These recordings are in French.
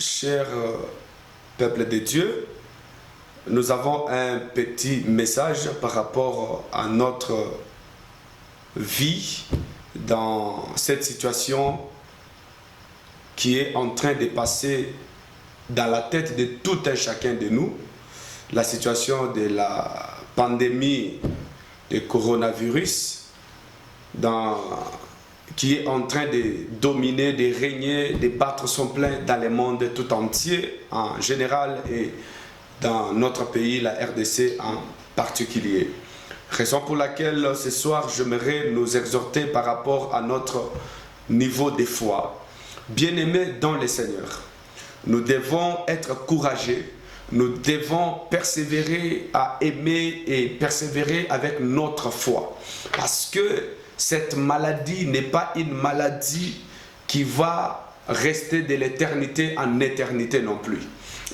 cher peuple de Dieu, nous avons un petit message par rapport à notre vie dans cette situation qui est en train de passer dans la tête de tout un chacun de nous, la situation de la pandémie de coronavirus qui est en train de dominer, de régner, de battre son plein dans le monde tout entier en général et dans notre pays, la RDC en particulier. Raison pour laquelle ce soir, j'aimerais nous exhorter par rapport à notre niveau de foi. Bien-aimés dans le Seigneur, nous devons être courageux, nous devons persévérer à aimer et persévérer avec notre foi. Parce que cette maladie n'est pas une maladie qui va rester de l'éternité en éternité non plus.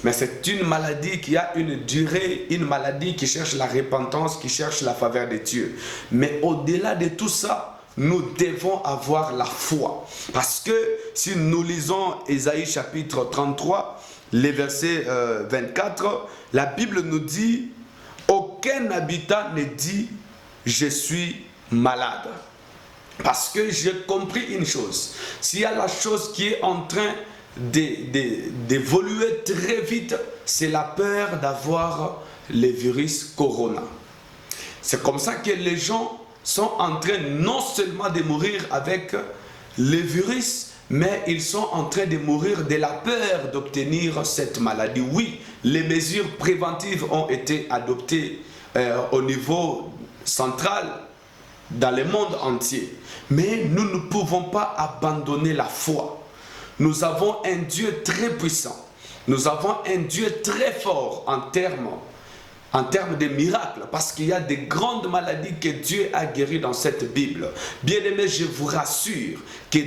Mais c'est une maladie qui a une durée, une maladie qui cherche la repentance, qui cherche la faveur de Dieu. Mais au-delà de tout ça, nous devons avoir la foi. Parce que si nous lisons Ésaïe chapitre 33, les versets 24, la Bible nous dit « Aucun habitant ne dit « Je suis malade ». Parce que j'ai compris une chose. S'il y a la chose qui est en train d'évoluer très vite, c'est la peur d'avoir le virus corona. C'est comme ça que les gens sont en train non seulement de mourir avec le virus, mais ils sont en train de mourir de la peur d'obtenir cette maladie. Oui, les mesures préventives ont été adoptées au niveau central dans le monde entier. Mais nous ne pouvons pas abandonner la foi. Nous avons un Dieu très puissant. Nous avons un Dieu très fort en termes de miracles, parce qu'il y a des grandes maladies que Dieu a guéries dans cette Bible. Bien-aimés, je vous rassure que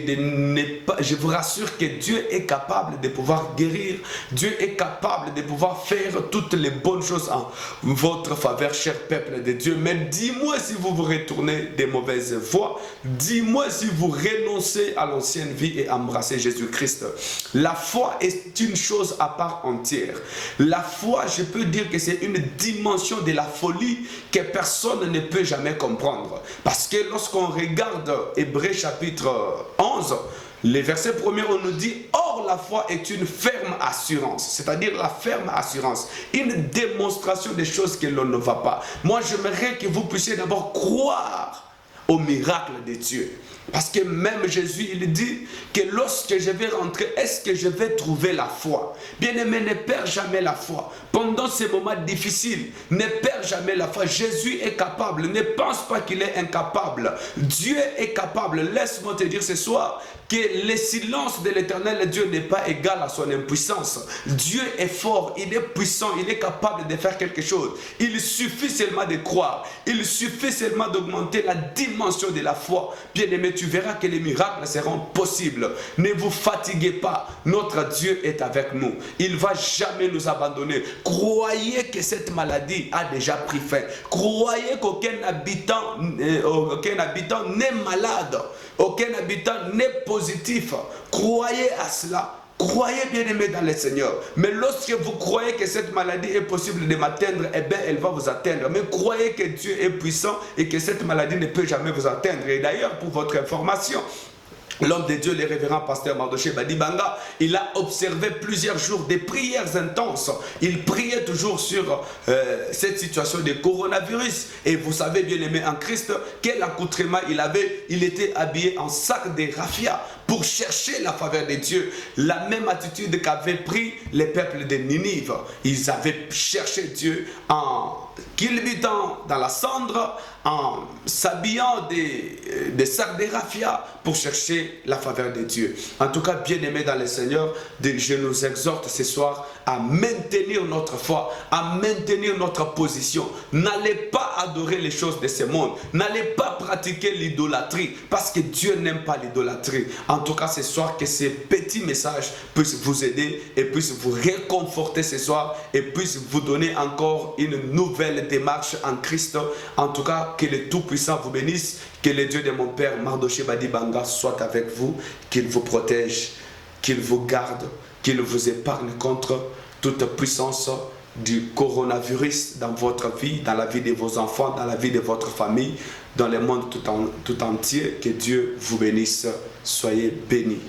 Dieu est capable de pouvoir guérir. Dieu est capable de pouvoir faire toutes les bonnes choses en votre faveur, cher peuple de Dieu. Mais dis-moi si vous vous retournez des mauvaises voies. Dis-moi si vous renoncez à l'ancienne vie et embrassez Jésus-Christ. La foi est une chose à part entière. La foi, je peux dire que c'est une dimension de la folie que personne ne peut jamais comprendre. Parce que lorsqu'on regarde Hébreux chapitre 11, les versets premiers, on nous dit « Or, la foi est une ferme assurance », c'est-à-dire la ferme assurance, une démonstration des choses que l'on ne va pas. Moi, j'aimerais que vous puissiez d'abord croire au miracle de Dieu. Parce que même Jésus, il dit que lorsque je vais rentrer, est-ce que je vais trouver la foi? Bien-aimé, ne perds jamais la foi. Pendant ces moments difficiles, ne perds jamais la foi. Jésus est capable. Ne pense pas qu'il est incapable. Dieu est capable. Laisse-moi te dire ce soir que le silence de l'Éternel Dieu n'est pas égal à son impuissance. Dieu est fort, il est puissant, il est capable de faire quelque chose. Il suffit seulement de croire. Il suffit seulement d'augmenter la dimension de la foi. Bien-aimé, tu verras que les miracles seront possibles. Ne vous fatiguez pas. Notre Dieu est avec nous. Il ne va jamais nous abandonner. Croyez que cette maladie a déjà pris fin. Croyez qu'aucun habitant n'est malade. Aucun habitant n'est positif. Croyez à cela. Croyez, bien-aimés dans le Seigneur. Mais lorsque vous croyez que cette maladie est possible de m'atteindre, eh bien, elle va vous atteindre. Mais croyez que Dieu est puissant et que cette maladie ne peut jamais vous atteindre. Et d'ailleurs, pour votre information, l'homme de Dieu, le révérend pasteur Mardoché Badibanga, il a observé plusieurs jours des prières intenses. Il priait toujours sur cette situation de coronavirus. Et vous savez, bien aimé en Christ, quel accoutrement il avait. Il était habillé en sac de raffia pour chercher la faveur de Dieu. La même attitude qu'avaient pris les peuples de Ninive. Ils avaient cherché Dieu en culbutant dans la cendre, en s'habillant des sacs de raffia pour chercher la faveur de Dieu. En tout cas, bien-aimés dans le Seigneur, je nous exhorte ce soir à maintenir notre foi, à maintenir notre position. N'allez pas adorer les choses de ce monde. N'allez pas pratiquer l'idolâtrie, parce que Dieu n'aime pas l'idolâtrie. En tout cas, ce soir, que ces petits messages puissent vous aider et puissent vous réconforter ce soir et puissent vous donner encore une nouvelle démarche en Christ. En tout cas, que le Tout-Puissant vous bénisse, que le Dieu de mon Père, Mardoché Badibanga, soit avec vous, qu'il vous protège qu'il vous garde, qu'il vous épargne contre toute puissance du coronavirus dans votre vie, dans la vie de vos enfants, dans la vie de votre famille, dans le monde tout entier. Que Dieu vous bénisse. Soyez bénis.